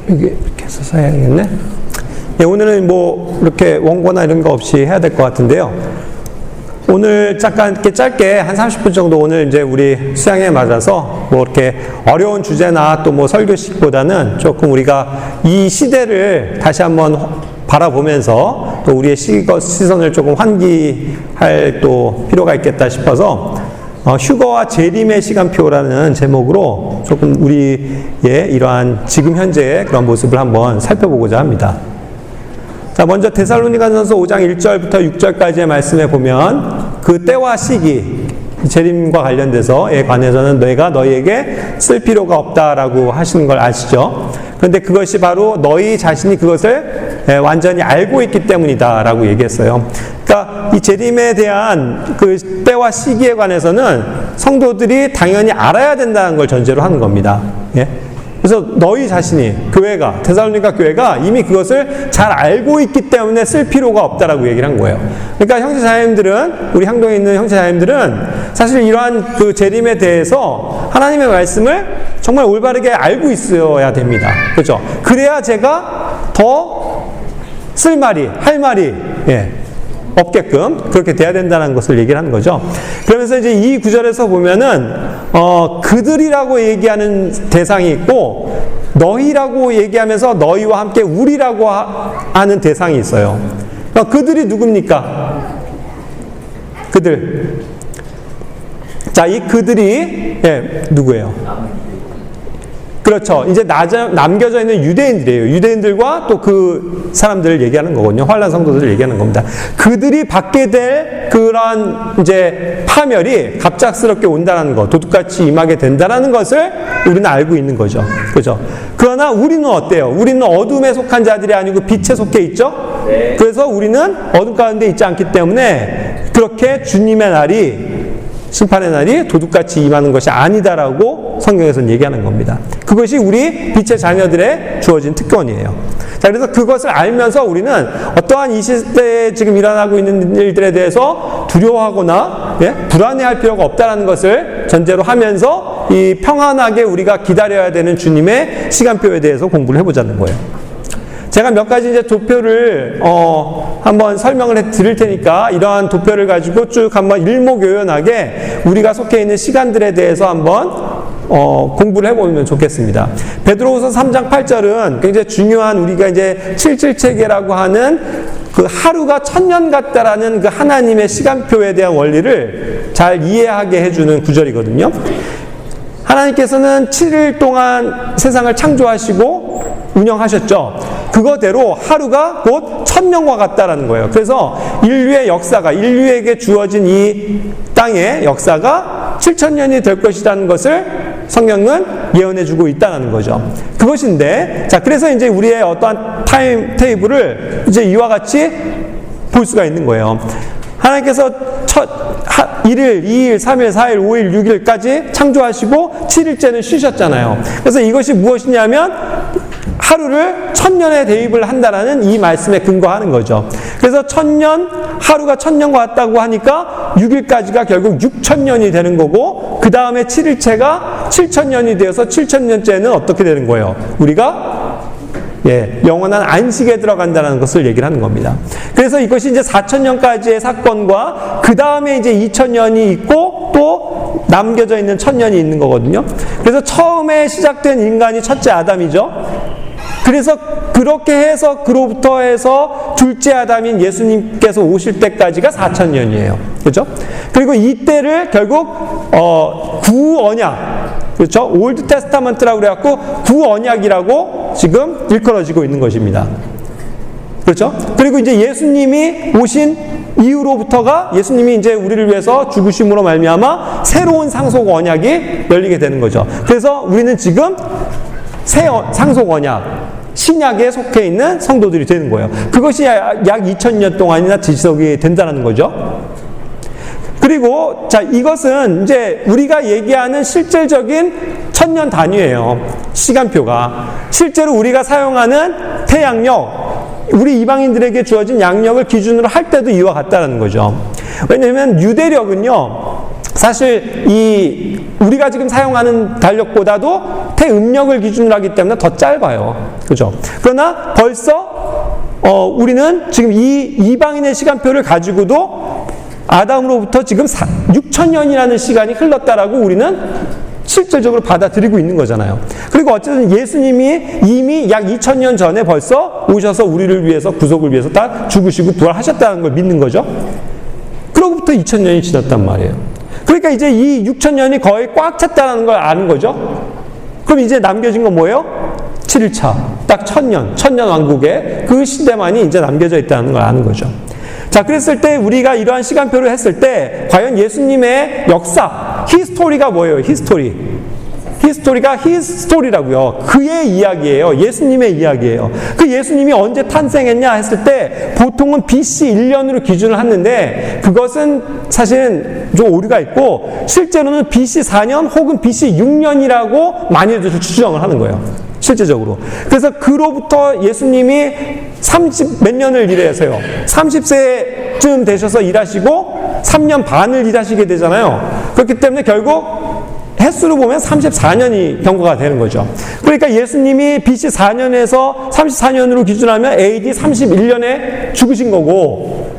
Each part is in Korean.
이게 이렇게 써서 해야겠네. 네, 오늘은 뭐 이렇게 원고나 이런 거 없이 해야 될 것 같은데요. 오늘 잠깐 이렇게 짧게 한 30분 정도 오늘 이제 우리 수양에 맞아서 뭐 이렇게 어려운 주제나 또 뭐 설교식보다는 조금 우리가 이 시대를 다시 한번 바라보면서 또 우리의 시선을 조금 환기할 또 필요가 있겠다 싶어서 휴거와 재림의 시간표라는 제목으로 조금 우리의 이러한 지금 현재의 그런 모습을 한번 살펴보고자 합니다. 자, 먼저 데살로니가전서 5장 1절부터 6절까지의 말씀에 보면 그 때와 시기, 재림과 관련돼서에 관해서는 내가 너희에게 쓸 필요가 없다라고 하시는 걸 아시죠? 그런데 그것이 바로 너희 자신이 그것을 완전히 알고 있기 때문이다라고 얘기했어요. 그러니까 이 재림에 대한 그 때와 시기에 관해서는 성도들이 당연히 알아야 된다는 걸 전제로 하는 겁니다. 예? 그래서 너희 자신이, 교회가, 데살로니가 교회가 이미 그것을 잘 알고 있기 때문에 쓸 필요가 없다라고 얘기를 한 거예요. 그러니까 형제자매님들은, 우리 향동에 있는 형제자매님들은 사실 이러한 그 재림에 대해서 하나님의 말씀을 정말 올바르게 알고 있어야 됩니다. 그렇죠? 그래야 제가 더 쓸 말이, 할 말이, 없게끔 그렇게 돼야 된다는 것을 얘기를 하는 거죠. 그러면서 이제 이 구절에서 보면은 그들이라고 얘기하는 대상이 있고 너희라고 얘기하면서 너희와 함께 우리라고 하는 대상이 있어요. 그러니까 그들이 누굽니까? 그들. 자, 이 그들이 누구예요? 그렇죠. 이제 남겨져 있는 유대인들이에요. 유대인들과 또 그 사람들을 얘기하는 거거든요. 환난 성도들을 얘기하는 겁니다. 그들이 받게 될 그런 이제 파멸이 갑작스럽게 온다는 것, 도둑같이 임하게 된다는 것을 우리는 알고 있는 거죠. 그렇죠. 그러나 우리는 어때요? 우리는 어둠에 속한 자들이 아니고 빛에 속해 있죠? 네. 그래서 우리는 어둠 가운데 있지 않기 때문에 그렇게 주님의 날이, 심판의 날이 도둑같이 임하는 것이 아니다라고 성경에서는 얘기하는 겁니다. 그것이 우리 빛의 자녀들의 주어진 특권이에요. 자, 그래서 그것을 알면서 우리는 어떠한 이 시대에 지금 일어나고 있는 일들에 대해서 두려워하거나 불안해할 필요가 없다는 것을 전제로 하면서 이 평안하게 우리가 기다려야 되는 주님의 시간표에 대해서 공부를 해보자는 거예요. 제가 몇 가지 이제 도표를 한번 설명을 해 드릴 테니까 이러한 도표를 가지고 쭉 한번 일목요연하게 우리가 속해 있는 시간들에 대해서 한번 공부를 해보면 좋겠습니다. 베드로후서 3장 8절은 굉장히 중요한 우리가 이제 777체계라고 하는 그 하루가 1000년 같다라는 그 하나님의 시간표에 대한 원리를 잘 이해하게 해주는 구절이거든요. 하나님께서는 7일 동안 세상을 창조하시고 운영하셨죠. 그거대로 하루가 곧 1000년과 같다라는 거예요. 그래서 인류의 역사가, 인류에게 주어진 이 땅의 역사가 7000년이 될 것이라는 것을 성경은 예언해주고 있다는 거죠. 그것인데, 자, 그래서 이제 우리의 어떠한 타임 테이블을 이제 이와 같이 볼 수가 있는 거예요. 하나님께서 1일, 2일, 3일, 4일, 5일, 6일까지 창조하시고 7일째는 쉬셨잖아요. 그래서 이것이 무엇이냐면 하루를 1000년에 대입을 한다라는 이 말씀에 근거하는 거죠. 그래서 1000년, 하루가 1000년과 같다고 하니까 6일까지가 결국 6000년이 되는 거고 그 다음에 7일째가 7000년이 되어서 7000년째는 어떻게 되는 거예요? 우리가 영원한 안식에 들어간다는 것을 얘기를 하는 겁니다. 그래서 이것이 이제 4000년까지의 사건과 그 다음에 이제 2000년이 있고 또 남겨져 있는 1000년이 있는 거거든요. 그래서 처음에 시작된 인간이 첫째 아담이죠. 그래서 그렇게 해서 그로부터 해서 둘째 아담인 예수님께서 오실 때까지가 4000년이에요. 그렇죠? 그리고 이때를 결국 구언약, 그렇죠? 올드 테스타먼트라고 그래갖고 구언약이라고 지금 일컬어지고 있는 것입니다. 그렇죠? 그리고 이제 예수님이 오신 이후로부터가 예수님이 이제 우리를 위해서 죽으심으로 말미암아 새로운 상속 언약이 열리게 되는 거죠. 그래서 우리는 지금 새 상속 언약, 신약에 속해 있는 성도들이 되는 거예요. 그것이 약 2000년 동안이나 지속이 된다는 거죠. 그리고 자, 이것은 이제 우리가 얘기하는 실질적인 1000년 단위예요. 시간표가. 실제로 우리가 사용하는 태양력, 우리 이방인들에게 주어진 양력을 기준으로 할 때도 이와 같다는 거죠. 왜냐하면 유대력은요, 사실 이 우리가 지금 사용하는 달력보다도 태음력을 기준으로 하기 때문에 더 짧아요. 그죠? 그러나 벌써 우리는 지금 이 이방인의 시간표를 가지고도 아담으로부터 지금 6,000년이라는 시간이 흘렀다라고 우리는 실질적으로 받아들이고 있는 거잖아요. 그리고 어쨌든 예수님이 이미 약 2,000년 전에 벌써 오셔서 우리를 위해서, 구속을 위해서 다 죽으시고 부활하셨다는 걸 믿는 거죠. 그로부터 2,000년이 지났단 말이에요. 그러니까 이제 이 6,000년이 거의 꽉 찼다는 걸 아는 거죠. 그럼 이제 남겨진 건 뭐예요? 7일차. 딱 1,000년 왕국의 그 시대만이 이제 남겨져 있다는 걸 아는 거죠. 자, 그랬을 때 우리가 이러한 시간표를 했을 때 과연 예수님의 역사, 히스토리가 뭐예요? 히스토리가 히스토리라고요. 그의 이야기예요. 예수님의 이야기예요. 그 예수님이 언제 탄생했냐 했을 때 보통은 BC 1년으로 기준을 하는데 그것은 사실은 좀 오류가 있고 실제로는 BC 4년 혹은 BC 6년이라고 많이들 추정을 하는 거예요. 실제적으로. 그래서 그로부터 예수님이 30 몇 년을 일해서요. 30세쯤 되셔서 일하시고 3년 반을 일하시게 되잖아요. 그렇기 때문에 결국 횟수로 보면 34년이 경과가 되는 거죠. 그러니까 예수님이 BC 4년에서 34년으로 기준하면 AD 31년에 죽으신 거고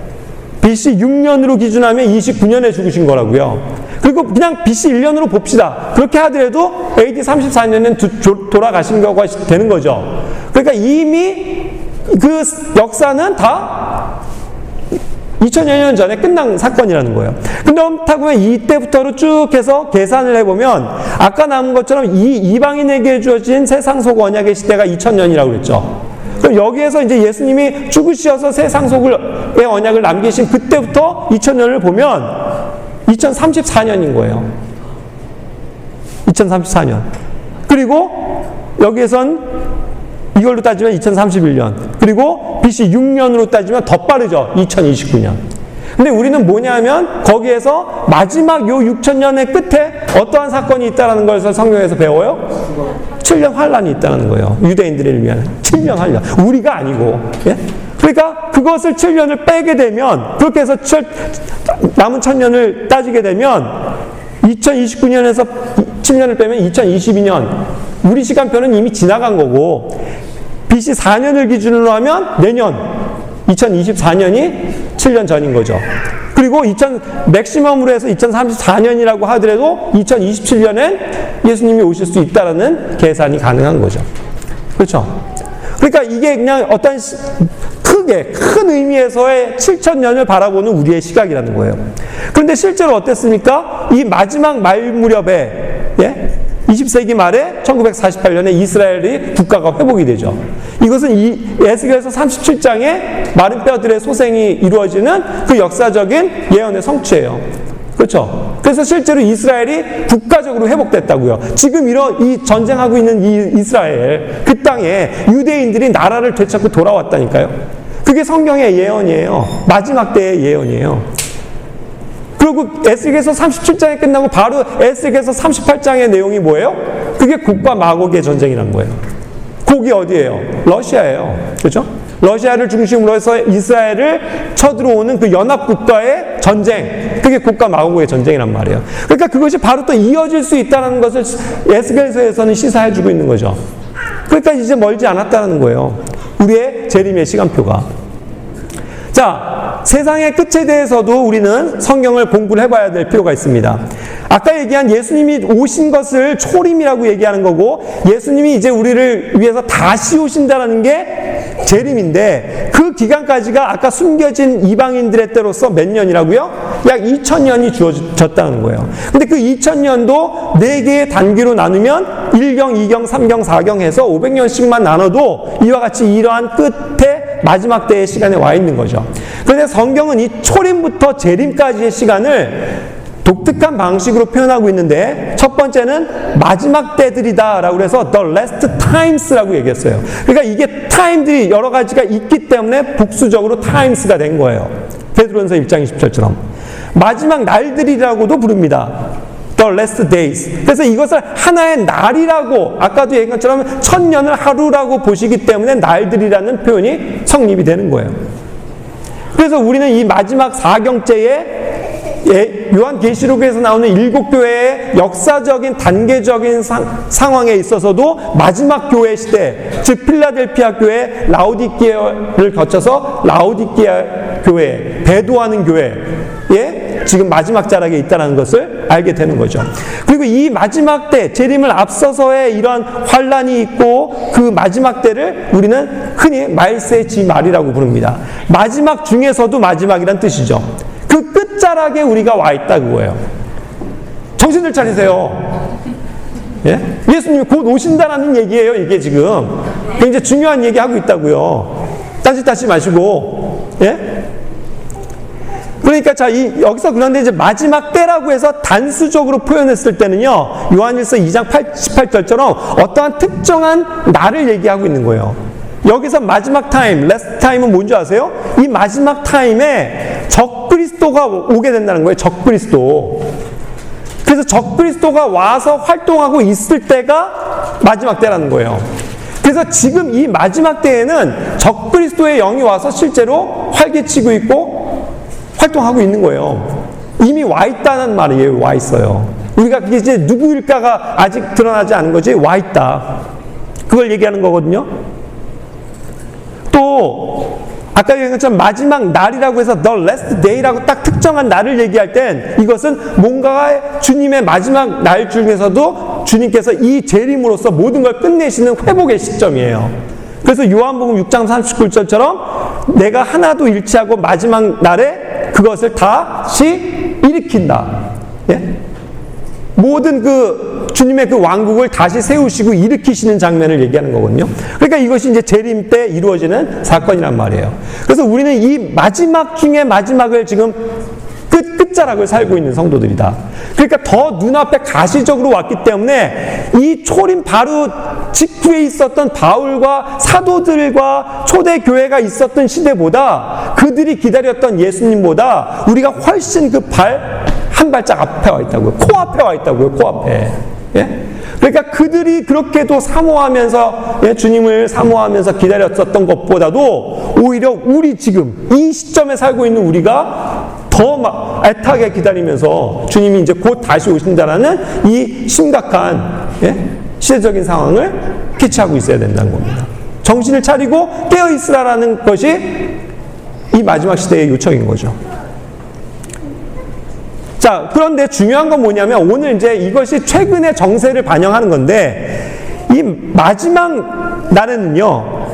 BC 6년으로 기준하면 29년에 죽으신 거라고요. 그리고 그냥 BC 1년으로 봅시다. 그렇게 하더라도 AD 34년엔 돌아가신 경우가 되는 거죠. 그러니까 이미 그 역사는 다 2000여 년 전에 끝난 사건이라는 거예요. 근데 그렇다고 하면 이때부터로 쭉 해서 계산을 해보면 아까 남은 것처럼 이 이방인에게 주어진 세상 속 언약의 시대가 2000년이라고 그랬죠. 그럼 여기에서 이제 예수님이 죽으셔서 세상 속의 언약을 남기신 그때부터 2000년을 보면 2034년인 거예요. 2034년. 그리고 여기에선 이걸로 따지면 2031년. 그리고 BC 6년으로 따지면 더 빠르죠. 2029년. 근데 우리는 뭐냐면 거기에서 마지막 요 6,000년의 끝에 어떠한 사건이 있다는 것을 성경에서 배워요? 7년 환란이 있다는 거예요. 유대인들을 위한 7년 환란. 우리가 아니고. 예? 그러니까 그것을 7년을 빼게 되면 그렇게 해서 남은 1,000년을 따지게 되면 2029년에서 7년을 빼면 2022년. 우리 시간표는 이미 지나간 거고 BC 4년을 기준으로 하면 내년 2024년이 7년 전인 거죠. 그리고 맥시멈으로 해서 2034년이라고 하더라도 2027년엔 예수님이 오실 수 있다라는 계산이 가능한 거죠. 그렇죠? 그러니까 이게 그냥 어떤 큰 의미에서의 7,000년을 바라보는 우리의 시각이라는 거예요. 그런데 실제로 어땠습니까? 이 마지막 말 무렵에 20세기 말에 1948년에 이스라엘이 국가가 회복이 되죠. 이것은 에스겔서 37장에 마른 뼈들의 소생이 이루어지는 그 역사적인 예언의 성취예요. 그렇죠? 그래서 실제로 이스라엘이 국가적으로 회복됐다고요. 지금 이 전쟁하고 있는 이 이스라엘, 그 땅에 유대인들이 나라를 되찾고 돌아왔다니까요. 그게 성경의 예언이에요. 마지막 때의 예언이에요. 그리고 에스겔서 37장이 끝나고 바로 에스겔서 38장의 내용이 뭐예요? 그게 곡과 마곡의 전쟁이란 거예요. 곡이 어디예요? 러시아예요. 그렇죠? 러시아를 중심으로 해서 이스라엘을 쳐들어오는 그 연합국가의 전쟁. 그게 곡과 마곡의 전쟁이란 말이에요. 그러니까 그것이 바로 또 이어질 수 있다는 것을 에스겔서에서는 시사해주고 있는 거죠. 그러니까 이제 멀지 않았다는 거예요. 우리의 재림의 시간표가. 자, 세상의 끝에 대해서도 우리는 성경을 공부를 해봐야 될 필요가 있습니다. 아까 얘기한 예수님이 오신 것을 초림이라고 얘기하는 거고 예수님이 이제 우리를 위해서 다시 오신다는 게 재림인데 그 기간까지가 아까 숨겨진 이방인들의 때로서 몇 년이라고요? 약 2000년이 주어졌다는 거예요. 근데 그 2000년도 4개의 단기로 나누면 1경, 2경, 3경, 4경 해서 500년씩만 나눠도 이와 같이 이러한 끝에 마지막 때의 시간에 와 있는 거죠. 그런데 성경은 이 초림부터 재림까지의 시간을 독특한 방식으로 표현하고 있는데 첫 번째는 마지막 때들이다라고 해서 the last times라고 얘기했어요. 그러니까 이게 time들이 여러 가지가 있기 때문에 복수적으로 times가 된 거예요. 베드로전서 1장 20절처럼 마지막 날들이라고도 부릅니다. The last days. 그래서 이것을 하나의 날이라고 아까도 얘기한 것처럼 1000년을 하루라고 보시기 때문에 날들이라는 표현이 성립이 되는 거예요. 그래서 우리는 이 마지막 4경째에 요한계시록에서 나오는 7교회의 역사적인 단계적인 상황에 있어서도 마지막 교회 시대, 즉 필라델피아 교회, 라오디게아를 거쳐서 라오디게아 교회, 배도하는 교회에 지금 마지막 자락에 있다는 것을 알게 되는 거죠. 그리고 이 마지막 때, 재림을 앞서서의 이런 환란이 있고 그 마지막 때를 우리는 흔히 말세 지말이라고 부릅니다. 마지막 중에서도 마지막이란 뜻이죠. 그 끝자락에 우리가 와 있다 그거예요. 정신을 차리세요. 예? 예수님이 곧 오신다라는 얘기예요. 이게 지금 굉장히 중요한 얘기 하고 있다고요. 딴짓하지 마시고. 예? 그러니까 여기서 그런데 이제 마지막 때라고 해서 단수적으로 표현했을 때는요, 요한일서 2장 18절처럼 어떠한 특정한 날을 얘기하고 있는 거예요. 여기서 마지막 타임, 레스트 타임은 뭔지 아세요? 이 마지막 타임에 적그리스도가 오게 된다는 거예요. 적그리스도. 그래서 적그리스도가 와서 활동하고 있을 때가 마지막 때라는 거예요. 그래서 지금 이 마지막 때에는 적그리스도의 영이 와서 실제로 활개치고 있고 활동하고 있는 거예요. 이미 와 있다는 말이에요. 와 있어요. 우리가 그게 이제 누구일까가 아직 드러나지 않은 거지, 와 있다. 그걸 얘기하는 거거든요. 또 아까 얘기한 것처럼 마지막 날이라고 해서 the last day라고 딱 특정한 날을 얘기할 땐 이것은 뭔가 주님의 마지막 날 중에서도 주님께서 이 재림으로써 모든 걸 끝내시는 회복의 시점이에요. 그래서 요한복음 6장 39절처럼 내가 하나도 잃지 않고 마지막 날에 그것을 다시 일으킨다. 예? 모든 그 주님의 그 왕국을 다시 세우시고 일으키시는 장면을 얘기하는 거거든요. 그러니까 이것이 이제 재림 때 이루어지는 사건이란 말이에요. 그래서 우리는 이 마지막 중에 마지막을 지금 끝자락을 살고 있는 성도들이다. 그러니까 더 눈앞에 가시적으로 왔기 때문에 이 초림 바로 직후에 있었던 바울과 사도들과 초대교회가 있었던 시대보다 그들이 기다렸던 예수님보다 우리가 훨씬 그 한 발짝 앞에 와 있다고요. 코앞에 와 있다고요. 코앞에. 예? 그러니까 그들이 그렇게도 사모하면서, 예? 주님을 사모하면서 기다렸었던 것보다도 오히려 우리 지금 이 시점에 살고 있는 우리가 더 애타게 기다리면서 주님이 이제 곧 다시 오신다라는 이 심각한, 예? 시대적인 상황을 캐치하고 있어야 된다는 겁니다. 정신을 차리고 깨어 있으라라는 것이 이 마지막 시대의 요청인 거죠. 자, 그런데 중요한 건 뭐냐면 오늘 이제 이것이 최근의 정세를 반영하는 건데 이 마지막 날에는요,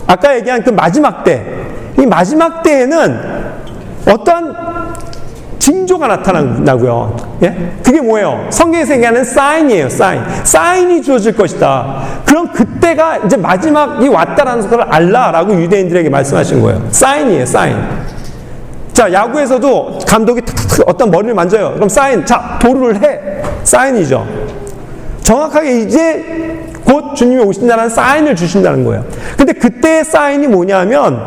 아까 얘기한 그 마지막 때, 이 마지막 때에는 어떤 징조가 나타나고요. 예? 그게 뭐예요? 성경에서 얘기하는 사인이에요. 사인이 주어질 것이다. 그럼 그때가 이제 마지막이 왔다라는 것을 알라라고 유대인들에게 말씀하신 거예요. 사인이에요. 사인. 자, 야구에서도 감독이 탁탁 어떤 머리를 만져요. 그럼 사인, 자, 도루를 해. 사인이죠. 정확하게 이제 곧 주님이 오신다는 사인을 주신다는 거예요. 근데 그때의 사인이 뭐냐면,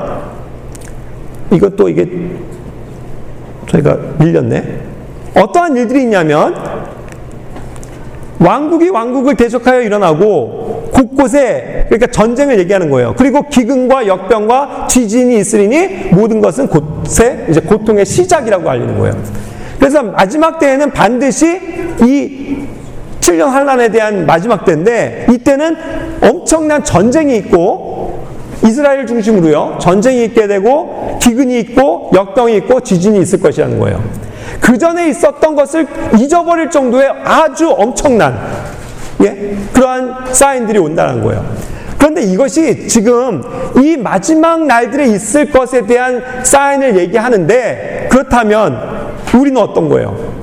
이것도 이게, 저희가 밀렸네. 어떠한 일들이 있냐면, 왕국이 왕국을 대적하여 일어나고, 곳곳에, 그러니까 전쟁을 얘기하는 거예요. 그리고 기근과 역병과 지진이 있으리니 모든 것은 곳에 이제 고통의 시작이라고 알리는 거예요. 그래서 마지막 때에는 반드시 이 7년 환란에 대한 마지막 때인데 이때는 엄청난 전쟁이 있고 이스라엘 중심으로요. 전쟁이 있게 되고 기근이 있고 역병이 있고 지진이 있을 것이라는 거예요. 그 전에 있었던 것을 잊어버릴 정도의 아주 엄청난, 예? 그러한 사인들이 온다는 거예요. 그런데 이것이 지금 이 마지막 날들에 있을 것에 대한 사인을 얘기하는데 그렇다면 우리는 어떤 거예요?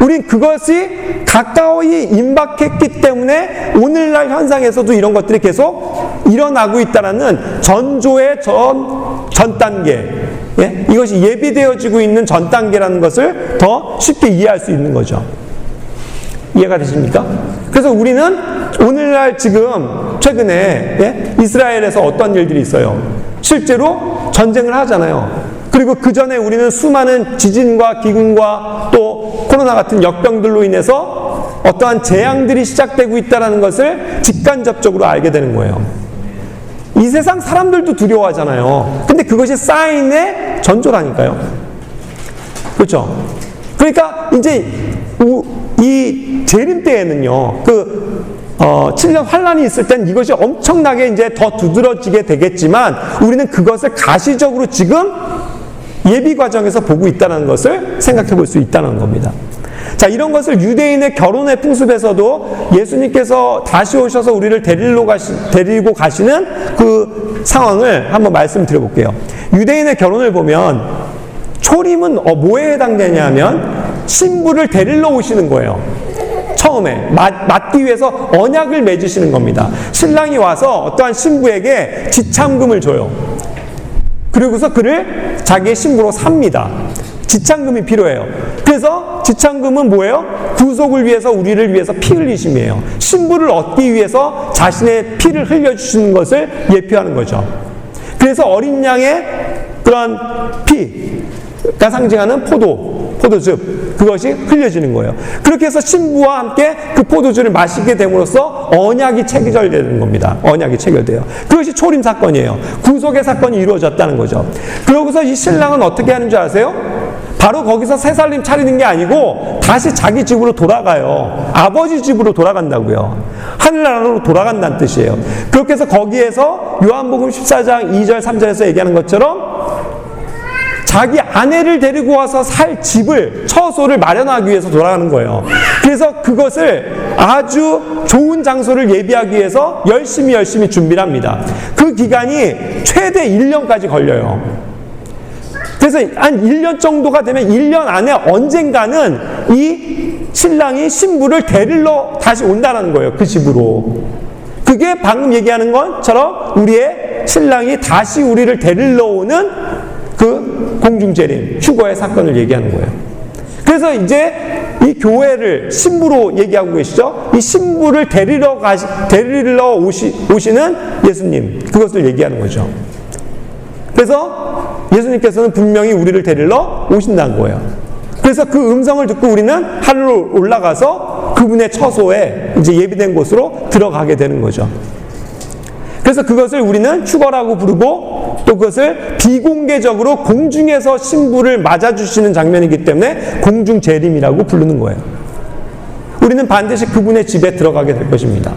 우린 그것이 가까이 임박했기 때문에 오늘날 현상에서도 이런 것들이 계속 일어나고 있다는 전조의 전 단계, 예? 이것이 예비되어지고 있는 전 단계라는 것을 더 쉽게 이해할 수 있는 거죠. 이해가 되십니까? 그래서 우리는 오늘날 지금 최근에, 예? 이스라엘에서 어떤 일들이 있어요? 실제로 전쟁을 하잖아요. 그리고 그 전에 우리는 수많은 지진과 기근과 또 코로나 같은 역병들로 인해서 어떠한 재앙들이 시작되고 있다는 것을 직간접적으로 알게 되는 거예요. 이 세상 사람들도 두려워하잖아요. 근데 그것이 사인의 전조라니까요. 그렇죠? 그러니까 이제 이 재림 때에는요, 7년 환란이 있을 땐 이것이 엄청나게 이제 더 두드러지게 되겠지만 우리는 그것을 가시적으로 지금 예비 과정에서 보고 있다는 것을 생각해 볼 수 있다는 겁니다. 자, 이런 것을 유대인의 결혼의 풍습에서도 예수님께서 다시 오셔서 우리를 데리고 가시는 그 상황을 한번 말씀드려 볼게요. 유대인의 결혼을 보면 초림은 뭐에 해당되냐면 신부를 데리러 오시는 거예요. 처음에 맞기 위해서 언약을 맺으시는 겁니다. 신랑이 와서 어떠한 신부에게 지참금을 줘요. 그리고서 그를 자기의 신부로 삽니다. 지참금이 필요해요. 그래서 지참금은 뭐예요? 구속을 위해서, 우리를 위해서 피 흘리심이에요. 신부를 얻기 위해서 자신의 피를 흘려주시는 것을 예표하는 거죠. 그래서 어린 양의 그런 피가 상징하는 포도즙, 그것이 흘려지는 거예요. 그렇게 해서 신부와 함께 그 포도주를 마시게 됨으로써 언약이 체결되는 겁니다. 언약이 체결돼요. 그것이 초림 사건이에요. 구속의 사건이 이루어졌다는 거죠. 그러고서 이 신랑은 어떻게 하는 줄 아세요? 바로 거기서 새살림 차리는 게 아니고 다시 자기 집으로 돌아가요. 아버지 집으로 돌아간다고요. 하늘나라로 돌아간다는 뜻이에요. 그렇게 해서 거기에서 요한복음 14장 2절 3절에서 얘기하는 것처럼 자기 아내를 데리고 와서 살 집을, 처소를 마련하기 위해서 돌아가는 거예요. 그래서 그것을 아주 좋은 장소를 예비하기 위해서 열심히 준비를 합니다. 그 기간이 최대 1년까지 걸려요. 그래서 한 1년 정도가 되면 1년 안에 언젠가는 이 신랑이 신부를 데리러 다시 온다는 거예요. 그 집으로. 그게 방금 얘기하는 것처럼 우리의 신랑이 다시 우리를 데리러 오는 그 공중재림, 휴거의 사건을 얘기하는 거예요. 그래서 이제 이 교회를 신부로 얘기하고 계시죠? 이 신부를 데리러 오시는 예수님, 그것을 얘기하는 거죠. 그래서 예수님께서는 분명히 우리를 데리러 오신다는 거예요. 그래서 그 음성을 듣고 우리는 하늘로 올라가서 그분의 처소에 이제 예비된 곳으로 들어가게 되는 거죠. 그래서 그것을 우리는 휴거라고 부르고 또 그것을 비공개적으로 공중에서 신부를 맞아주시는 장면이기 때문에 공중재림이라고 부르는 거예요. 우리는 반드시 그분의 집에 들어가게 될 것입니다.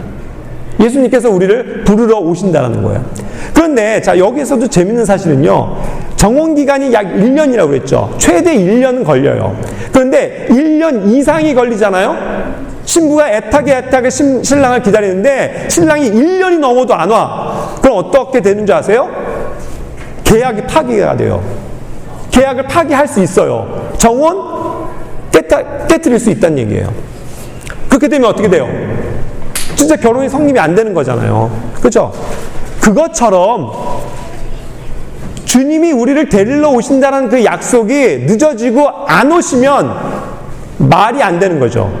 예수님께서 우리를 부르러 오신다는 거예요. 그런데 자, 여기서도 재밌는 사실은요, 정원기간이 약 1년이라고 그랬죠. 최대 1년은 걸려요. 그런데 1년 이상이 걸리잖아요. 신부가 애타게 신랑을 기다리는데 신랑이 1년이 넘어도 안 와. 그럼 어떻게 되는 줄 아세요? 계약이 파기가 돼요. 계약을 파기할 수 있어요. 정원 깨트릴 수 있다는 얘기예요. 그렇게 되면 어떻게 돼요? 진짜 결혼이 성립이 안 되는 거잖아요. 그렇죠? 그것처럼 주님이 우리를 데리러 오신다는 그 약속이 늦어지고 안 오시면 말이 안 되는 거죠.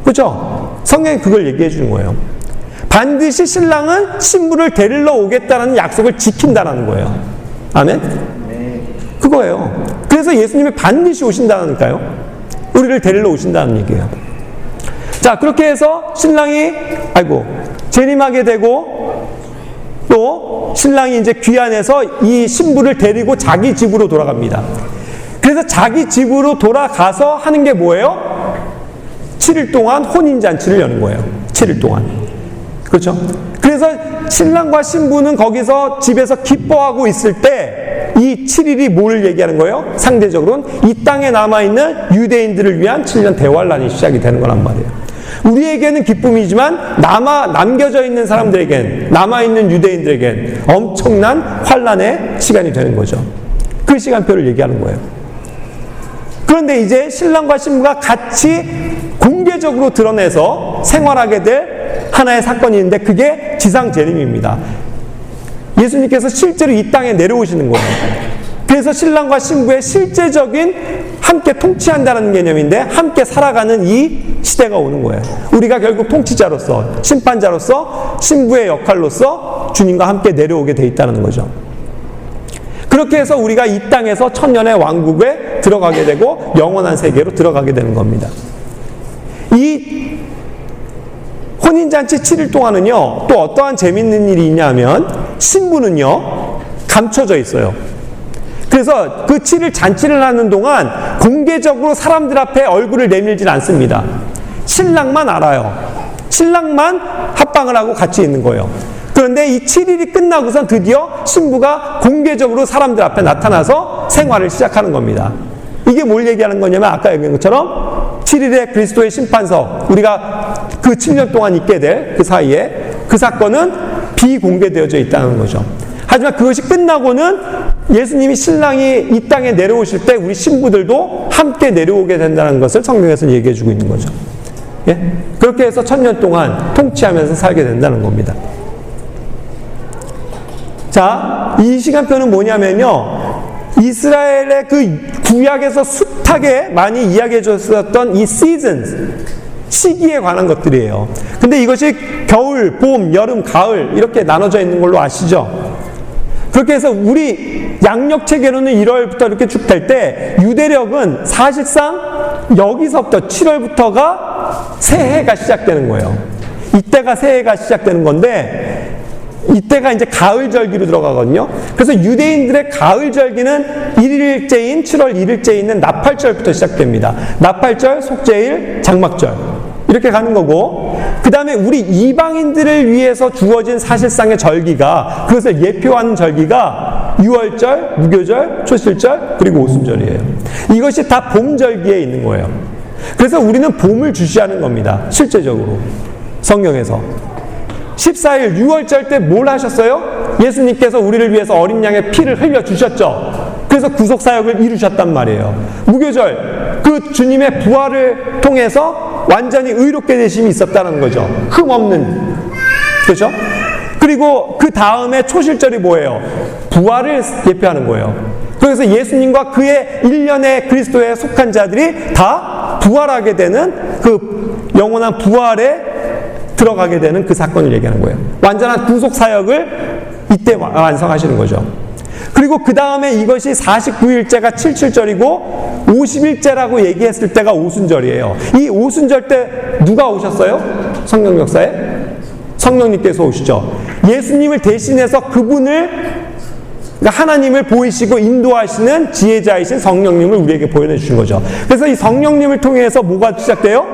그렇죠? 성경이 그걸 얘기해 주는 거예요. 반드시 신랑은 신부를 데리러 오겠다는 약속을 지킨다는 거예요. 아멘? 그거예요. 그래서 예수님이 반드시 오신다니까요. 우리를 데리러 오신다는 얘기예요. 자, 그렇게 해서 신랑이 재림하게 되고 또 신랑이 이제 귀환해서 이 신부를 데리고 자기 집으로 돌아갑니다. 그래서 자기 집으로 돌아가서 하는 게 뭐예요? 7일 동안 혼인잔치를 여는 거예요. 7일 동안. 그렇죠? 그래서 신랑과 신부는 거기서 집에서 기뻐하고 있을 때 이 7일이 뭘 얘기하는 거예요? 상대적으로는 이 땅에 남아있는 유대인들을 위한 7년 대환란이 시작이 되는 거란 말이에요. 우리에게는 기쁨이지만 남겨져 있는 사람들에겐, 남아있는 유대인들에겐 엄청난 환란의 시간이 되는 거죠. 그 시간표를 얘기하는 거예요. 그런데 이제 신랑과 신부가 같이 공개적으로 드러내서 생활하게 될 하나의 사건이 있는데 그게 지상재림입니다. 예수님께서 실제로 이 땅에 내려오시는 거예요. 그래서 신랑과 신부의 실제적인 함께 통치한다는 개념인데 함께 살아가는 이 시대가 오는 거예요. 우리가 결국 통치자로서, 심판자로서, 신부의 역할로서 주님과 함께 내려오게 돼 있다는 거죠. 그렇게 해서 우리가 이 땅에서 천년의 왕국에 들어가게 되고 영원한 세계로 들어가게 되는 겁니다. 이 혼인잔치 7일 동안은요, 또 어떠한 재밌는 일이 있냐면 신부는요 감춰져 있어요. 그래서 그 7일 잔치를 하는 동안 공개적으로 사람들 앞에 얼굴을 내밀질 않습니다. 신랑만 알아요. 신랑만 합방을 하고 같이 있는 거예요. 그런데 이 7일이 끝나고선 드디어 신부가 공개적으로 사람들 앞에 나타나서 생활을 시작하는 겁니다. 이게 뭘 얘기하는 거냐면 아까 얘기한 것처럼 7일의 그리스도의 심판석, 우리가 그 7년 동안 있게 될 그 사이에 그 사건은 비공개되어져 있다는 거죠. 하지만 그것이 끝나고는 예수님이 신랑이 이 땅에 내려오실 때 우리 신부들도 함께 내려오게 된다는 것을 성경에서 얘기해 주고 있는 거죠. 예? 그렇게 해서 1000년 동안 통치하면서 살게 된다는 겁니다. 자, 이 시간표는 뭐냐면요, 이스라엘의 그 구약에서 숱하게 많이 이야기해 줬었던 이 시즌, 시기에 관한 것들이에요. 근데 이것이 겨울, 봄, 여름, 가을 이렇게 나눠져 있는 걸로 아시죠? 그렇게 해서 우리 양력 체계로는 1월부터 이렇게 쭉 될 때 유대력은 사실상 여기서부터 7월부터가 새해가 시작되는 거예요. 이때가 새해가 시작되는 건데 이때가 이제 가을절기로 들어가거든요. 그래서 유대인들의 가을절기는 1일째인 7월 1일째에 있는 나팔절부터 시작됩니다. 나팔절, 속죄일, 장막절 이렇게 가는 거고, 그 다음에 우리 이방인들을 위해서 주어진 사실상의 절기가, 그것을 예표하는 절기가 유월절, 무교절, 초실절, 그리고 오순절이에요. 이것이 다 봄절기에 있는 거예요. 그래서 우리는 봄을 주시하는 겁니다. 실제적으로 성경에서 14일 유월절 때 뭘 하셨어요? 예수님께서 우리를 위해서 어린 양의 피를 흘려주셨죠. 그래서 구속사역을 이루셨단 말이에요. 무교절, 그 주님의 부활을 통해서 완전히 의롭게 되심이 있었다는 거죠. 흠없는, 그렇죠? 그리고 그 다음에 초실절이 뭐예요? 부활을 예표하는 거예요. 그래서 예수님과 그의 1년의 그리스도에 속한 자들이 다 부활하게 되는 그 영원한 부활에 들어가게 되는 그 사건을 얘기하는 거예요. 완전한 구속 사역을 이때 완성하시는 거죠. 그리고 그 다음에 이것이 49일째가 77절이고 50일째라고 얘기했을 때가 오순절이에요. 이 오순절 때 누가 오셨어요? 성령 역사에? 성령님께서 오시죠. 예수님을 대신해서 그분을, 그러니까 하나님을 보이시고 인도하시는 지혜자이신 성령님을 우리에게 보여주신 거죠. 그래서 이 성령님을 통해서 뭐가 시작돼요?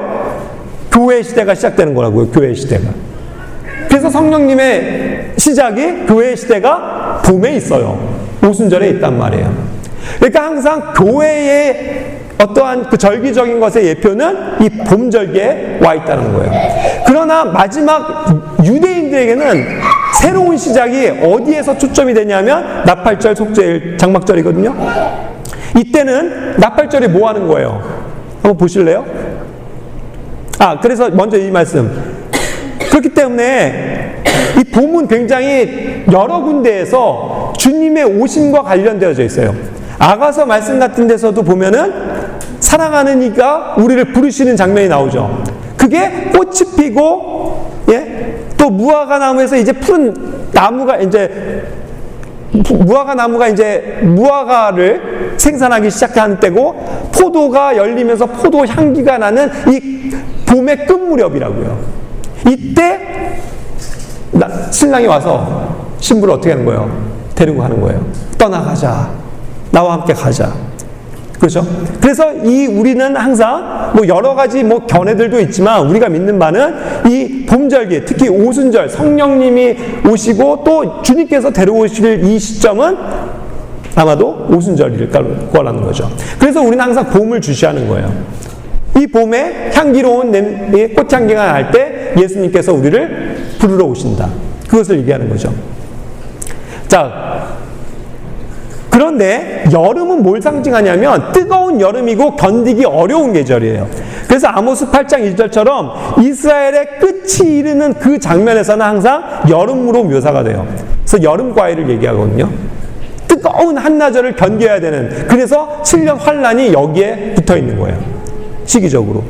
교회 시대가 시작되는 거라고요. 교회 시대가. 그래서 성령님의 시작이 교회 시대가 봄에 있어요. 오순절에 있단 말이에요. 그러니까 항상 교회의 어떠한 그 절기적인 것의 예표는 이 봄절기에 와 있다는 거예요. 그러나 마지막 유대인들에게는 새로운 시작이 어디에서 초점이 되냐면 나팔절, 속죄일, 장막절이거든요. 이때는 나팔절이 뭐 하는 거예요? 한번 보실래요? 그래서 먼저 이 말씀. 그렇기 때문에 이 봄은 굉장히 여러 군데에서 주님의 오심과 관련되어져 있어요. 아가서 말씀 같은 데서도 보면은 사랑하는 이가 우리를 부르시는 장면이 나오죠. 그게 꽃이 피고, 예? 또 무화과 나무에서 이제 푸른 나무가 이제 무화과 나무가 이제 무화과를 생산하기 시작하는 때고, 포도가 열리면서 포도 향기가 나는 이 봄의 끝 무렵이라고요. 이때 신랑이 와서 신부를 어떻게 하는 거예요? 데리고 가는 거예요. 떠나가자. 나와 함께 가자. 그렇죠? 그래서 우리는 항상 뭐 여러 가지 뭐 견해들도 있지만 우리가 믿는 바는 이 봄절기, 특히 오순절, 성령님이 오시고 또 주님께서 데려오실 이 시점은 아마도 오순절일 거라는 거죠. 그래서 우리는 항상 봄을 주시하는 거예요. 이 봄에 향기로운 꽃향기가 날 때 예수님께서 우리를 부르러 오신다. 그것을 얘기하는 거죠. 자, 그런데 여름은 뭘 상징하냐면 뜨거운 여름이고 견디기 어려운 계절이에요. 그래서 아모스 8장 1절처럼 이스라엘의 끝이 이르는 그 장면에서는 항상 여름으로 묘사가 돼요. 그래서 여름 과일을 얘기하거든요. 뜨거운 한나절을 견뎌야 되는, 그래서 7년 환란이 여기에 붙어 있는 거예요. 시기적으로.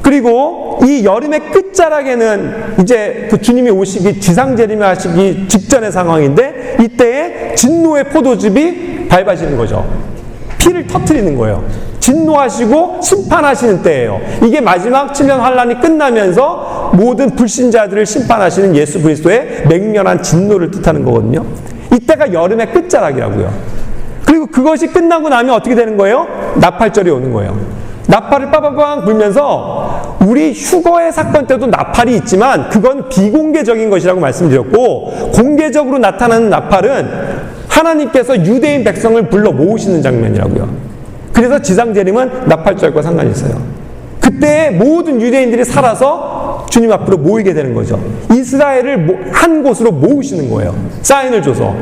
그리고 이 여름의 끝자락에는 이제 그 주님이 오시기, 지상재림하시기 직전의 상황인데, 이때에 진노의 포도즙이 밟아지는 거죠. 피를 터뜨리는 거예요. 진노하시고 심판하시는 때예요. 이게 마지막 7년 환란이 끝나면서 모든 불신자들을 심판하시는 예수 그리스도의 맹렬한 진노를 뜻하는 거거든요. 이때가 여름의 끝자락이라고요. 그리고 그것이 끝나고 나면 어떻게 되는 거예요? 나팔절이 오는 거예요. 나팔을 빠바방 불면서 우리 휴거의 사건 때도 나팔이 있지만 그건 비공개적인 것이라고 말씀드렸고, 공개적으로 나타나는 나팔은 하나님께서 유대인 백성을 불러 모으시는 장면이라고요. 그래서 지상재림은 나팔절과 상관이 있어요. 그때 모든 유대인들이 살아서 주님 앞으로 모이게 되는 거죠. 이스라엘을 한 곳으로 모으시는 거예요. 사인을 줘서.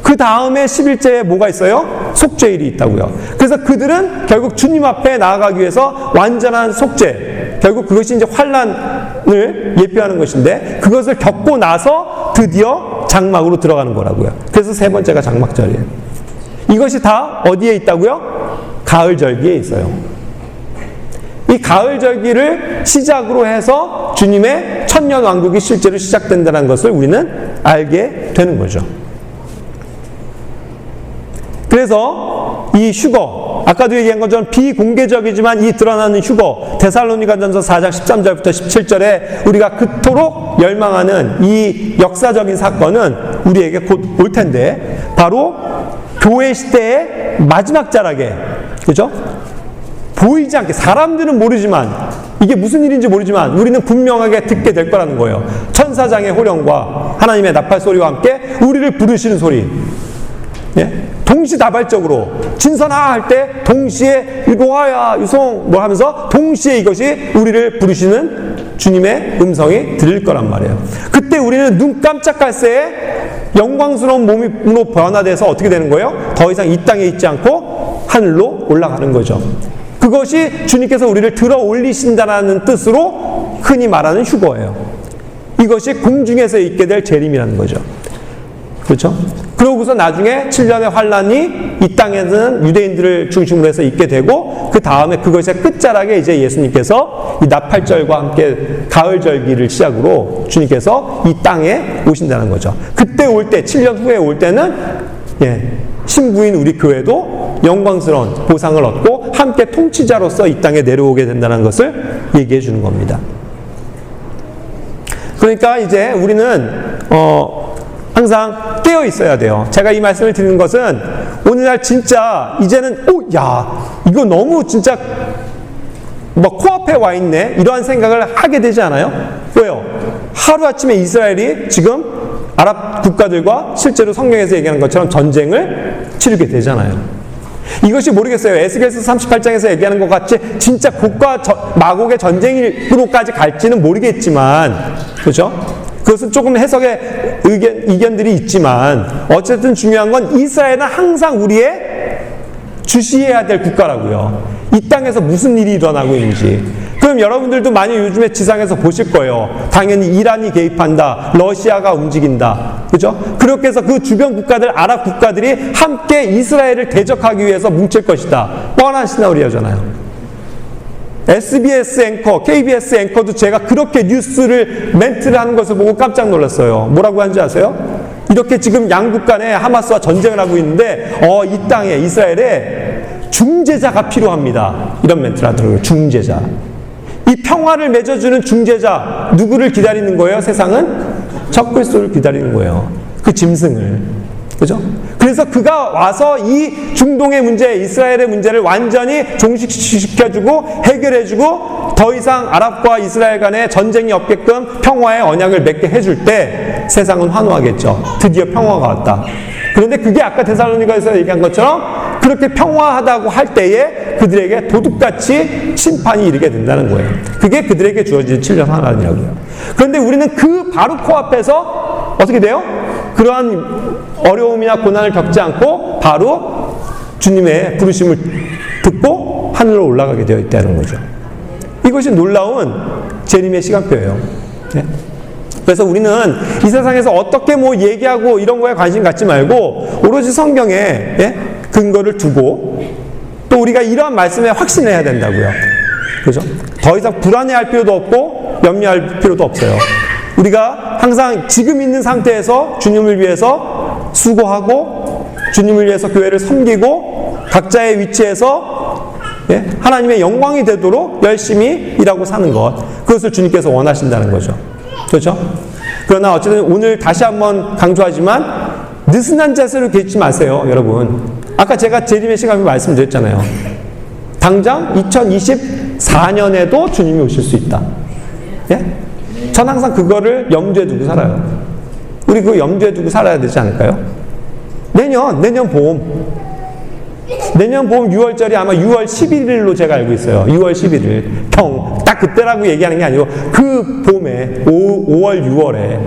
그 다음에 11제에 뭐가 있어요? 속죄일이 있다고요. 그래서 그들은 결국 주님 앞에 나아가기 위해서 완전한 속죄, 결국 그것이 이제 환난을 예표하는 것인데, 그것을 겪고 나서 드디어 장막으로 들어가는 거라고요. 그래서 세 번째가 장막절이에요. 이것이 다 어디에 있다고요? 가을절기에 있어요. 이 가을절기를 시작으로 해서 주님의 천년왕국이 실제로 시작된다는 것을 우리는 알게 되는 거죠. 그래서 이 휴거, 아까도 얘기한 것처럼 비공개적이지만 이 드러나는 휴거, 데살로니가전서 4장 13절부터 17절에 우리가 그토록 열망하는 이 역사적인 사건은 우리에게 곧 올 텐데, 바로 교회 시대의 마지막 자락에, 그죠? 보이지 않게, 사람들은 모르지만, 이게 무슨 일인지 모르지만 우리는 분명하게 듣게 될 거라는 거예요. 천사장의 호령과 하나님의 나팔 소리와 함께 우리를 부르시는 소리. 예? 동시다발적으로 진선아 할 때 동시에 로아야 유송 뭐 하면서 동시에 이것이 우리를 부르시는 주님의 음성이 들릴 거란 말이에요. 그때 우리는 눈 깜짝할 새에 영광스러운 몸으로 변화돼서 어떻게 되는 거예요? 더 이상 이 땅에 있지 않고 하늘로 올라가는 거죠. 그것이 주님께서 우리를 들어 올리신다는 뜻으로 흔히 말하는 휴거예요. 이것이 궁중에서 있게 될 재림이라는 거죠. 그렇죠? 그러고서 나중에 7년의 환란이 이 땅에는 유대인들을 중심으로 해서 있게 되고, 그 다음에 그것의 끝자락에 이제 예수님께서 이 나팔절과 함께 가을절기를 시작으로 주님께서 이 땅에 오신다는 거죠. 그때 올 때, 7년 후에 올 때는 신부인 우리 교회도 영광스러운 보상을 얻고 함께 통치자로서 이 땅에 내려오게 된다는 것을 얘기해 주는 겁니다. 그러니까 이제 우리는 항상 깨어 있어야 돼요. 제가 이 말씀을 드리는 것은 오늘날 진짜 이제는 이거 너무 진짜 뭐 코앞에 와 있네 이러한 생각을 하게 되지 않아요? 왜요? 하루아침에 이스라엘이 지금 아랍 국가들과 실제로 성경에서 얘기하는 것처럼 전쟁을 치르게 되잖아요. 이것이 모르겠어요. 에스겔서 38장에서 얘기하는 것 같이 진짜 곡과 마곡의 전쟁으로까지 갈지는 모르겠지만, 그렇죠? 그것은 조금 해석의 이견들이 있지만, 어쨌든 중요한 건 이스라엘은 항상 우리의 주시해야 될 국가라고요. 이 땅에서 무슨 일이 일어나고 있는지. 그럼 여러분들도 많이 요즘에 지상에서 보실 거예요. 당연히 이란이 개입한다, 러시아가 움직인다, 그죠? 그렇게 해서 그 주변 국가들, 아랍 국가들이 함께 이스라엘을 대적하기 위해서 뭉칠 것이다. 뻔한 시나리오잖아요. SBS 앵커, KBS 앵커도 제가 그렇게 뉴스를 멘트를 하는 것을 보고 깜짝 놀랐어요. 뭐라고 하는지 아세요? 이렇게 지금 양국 간에 하마스와 전쟁을 하고 있는데 이 땅에 이스라엘에 중재자가 필요합니다. 이런 멘트를 하더라고요. 중재자. 이 평화를 맺어주는 중재자, 누구를 기다리는 거예요? 세상은 적그리스도를 기다리는 거예요. 그 짐승을. 그죠? 그래서 그가 와서 이 중동의 문제, 이스라엘의 문제를 완전히 종식시켜주고 해결해주고 더 이상 아랍과 이스라엘 간에 전쟁이 없게끔 평화의 언약을 맺게 해줄 때 세상은 환호하겠죠. 드디어 평화가 왔다. 그런데 그게 아까 데살로니가에서 얘기한 것처럼 그렇게 평화하다고 할 때에 그들에게 도둑같이 심판이 이르게 된다는 거예요. 그게 그들에게 주어진 7년 환란이라고요. 그런데 우리는 그 바로 코앞에서 어떻게 돼요? 그러한 어려움이나 고난을 겪지 않고 바로 주님의 부르심을 듣고 하늘로 올라가게 되어 있다는 거죠. 이것이 놀라운 재림의 시간표예요. 네? 그래서 우리는 이 세상에서 어떻게 뭐 얘기하고 이런 거에 관심 갖지 말고 오로지 성경에 근거를 두고 또 우리가 이러한 말씀에 확신을 해야 된다고요. 그죠? 더 이상 불안해할 필요도 없고 염려할 필요도 없어요. 우리가 항상 지금 있는 상태에서 주님을 위해서 수고하고 주님을 위해서 교회를 섬기고 각자의 위치에서 예? 하나님의 영광이 되도록 열심히 일하고 사는 것. 그것을 주님께서 원하신다는 거죠. 그렇죠? 그러나 어쨌든 오늘 다시 한번 강조하지만 느슨한 자세로 계시지 마세요, 여러분. 아까 제가 재림의 시간에 말씀드렸잖아요. 당장 2024년에도 주님이 오실 수 있다. 예? 전 항상 그거를 염두에 두고 살아요. 우리 그거 염두에 두고 살아야 되지 않을까요? 내년 봄 6월절이 아마 6월 11일로 제가 알고 있어요. 6월 11일. 딱 그때라고 얘기하는 게 아니고 그 봄에 5월, 6월에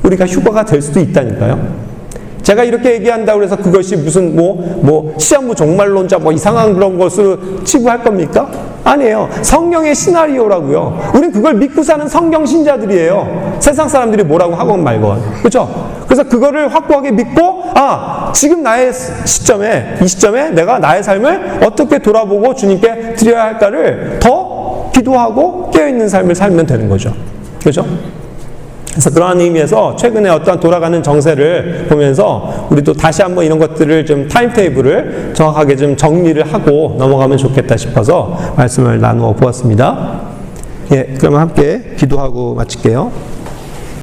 우리가 휴가가 될 수도 있다니까요. 제가 이렇게 얘기한다고 해서 그것이 무슨 시한부 종말론자 이상한 그런 것으로 치부할 겁니까? 아니에요. 성경의 시나리오라고요. 우린 그걸 믿고 사는 성경 신자들이에요. 세상 사람들이 뭐라고 하건 말건. 그렇죠? 그래서 그거를 확고하게 믿고 지금 나의 이 시점에 내가 나의 삶을 어떻게 돌아보고 주님께 드려야 할까를 더 기도하고 깨어있는 삶을 살면 되는 거죠. 그렇죠? 그래서 그러한 의미에서 최근에 어떠한 돌아가는 정세를 보면서 우리도 다시 한번 이런 것들을 좀 타임테이블을 정확하게 좀 정리를 하고 넘어가면 좋겠다 싶어서 말씀을 나누어 보았습니다. 예, 그러면 함께 기도하고 마칠게요.